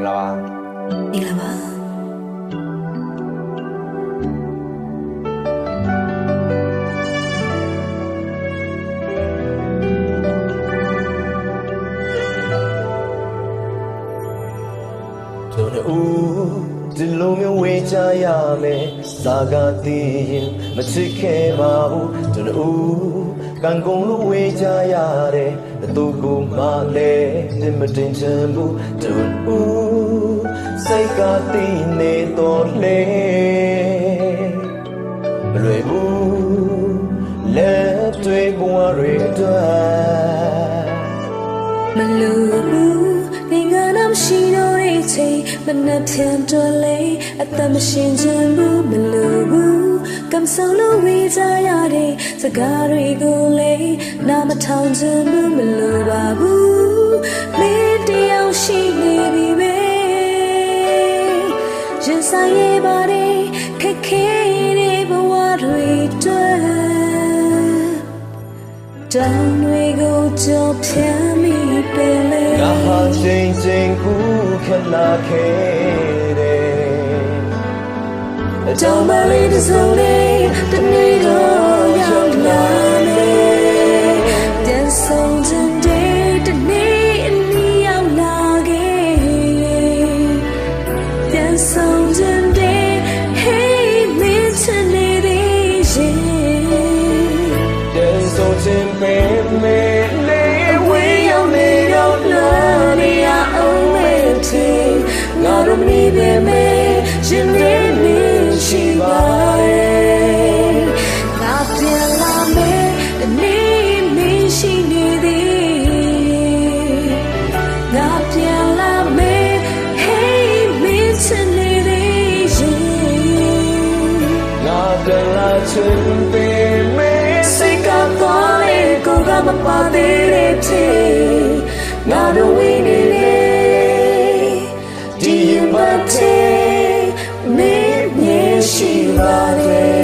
လာပါမင်္ဂလာပါတို့ဒီလိုမျိုးဝေးကြရမယ်စာကတည်ရင်မချစ်ခဲ့ပါဘူးတို့ကံကုန်လို့ဝေးကြရတယ်သူကိုမလဲတင်မတင်ချင်ဘူးတို့စိတ်ကတည်နေတော့လေမလွယ်ဘူးလက်တွေဘဝတွေအတွက်မလို့ဘူးနေငါတော့ရှိတော့တဲ့ချိန်မနှက်ဖြန်တော်လေအသက်မရှင်ချင်ဘူးမလို့ဘူးကံဆောင်လို့ဝေးကြရတဲ့စကားတွေကိုလေနာမထောင်ချင်ဘူးမလို့ပါဘူးမင်းတယောက်ရှိနေပြီပဲရင်ဆိုင်ရပါတယ်ခက်ခဲတဲ့ဘဝတွေအတွက်တောင်းတွေကိုကြော်ဖြတ်မိပဲလေငါဟာချိန်ချိန်ကူခက်လာခဲ့တယ်အကြောင်းမလေးတစ်စုံလေးတနေ့တော့ရောက်လာမယ်ပြန်ဆုံးတဲ့တနေ့အနည်းရောက်လာခဲ့ပြန်ဆုံးတဲ့ Hey မင်းချင်နေသေးရဲ့ပြန်ဆုံးခြင်းပဲမေလေးဝေးရောက်နေတော့လာနေရအောင်မေးချင်ငါတို့မနေပဲမေရှင်နေရှိပါရဲ့ငါပြန်လာမယ်ဒီနေ့မင်းရှိနေသေးငါပြန်လာမယ် Hey မင်းချင်နေသေးရဲ့ငါပြန်လာချင်ပေမဲ့စိတ်ကတော့လေကိုကမပါသေးတဲ့ဖြစ်ငါတို့ဝေးနေလေဒီရင်မတဲ့မင်းမြင်ရှိပါတယ်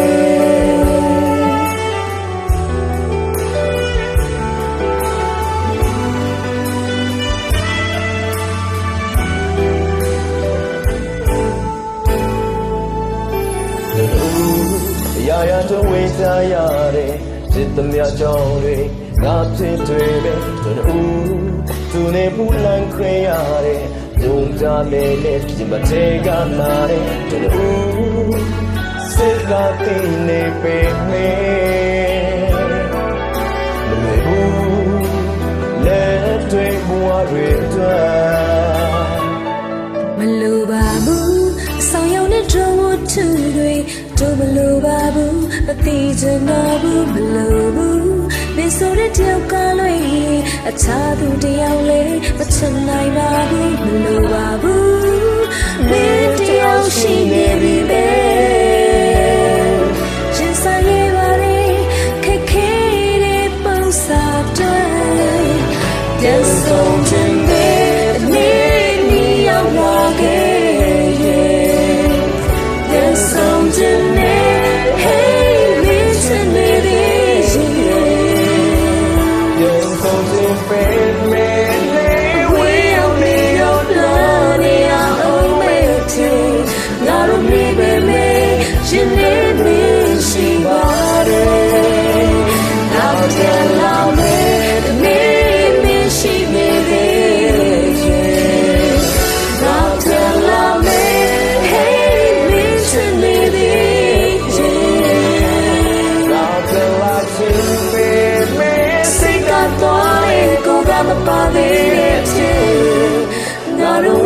ရာရာတော့ဝေးကြရတယ်စစ်သမျှကြောင့်တွေငါဖြစ်တွေပဲသူနေပူလန်ခွေရတယ်ဒုံကြလေလေဒီမတေကနာတယ်စိတ်ကတင်းနေပေမဲ့မလွယ်ဘူးလက်တွေဘဝတွေအတွက်မလိုပါဘူးအဆောင်ရောက်တဲ့ဒုံဝတ်ထူတွေတို့မလိုပါဘူးမသိချင်တော့ဘူးမလိုဘူးနေဆိုတဲ့တယောက်ကလွဲအခြားသူတယောက်လေမချင်နိုင်ပါဘူးမလိုပါဘူးမင်းတယောက်ရှိနေပြီပဲရင်ဆိုင်ရပါတယ်ခက်ခဲတဲ့ပုံစံတွေပြန်ဆုံးခြင်းတဲ့နေ့နေ့ရောက်လာခဲ့ပြန်ဆုံးခြင်းနဲ့ Hey မင်းချင်နေသေးရဲ့ပြန်ဆုံးခြင်းပဲမေလေးဝေးရောက်နေတော့လာနေရအောင်မေးချင်ငါတို့နေပဲမေရှင်နေမရှိပါနဲ့ငါပြန်လာမယ်ဒီနေ့မရှိနေသေးရဲ့ငါပြန်လာမယ် Hey မင်းချင်နေသေးရဲ့ငါပြန်လာချင်ပေမဲ့စိတ်ကတော့ကိုကမပါသေးတဲ့ဖြစ်ငါတို့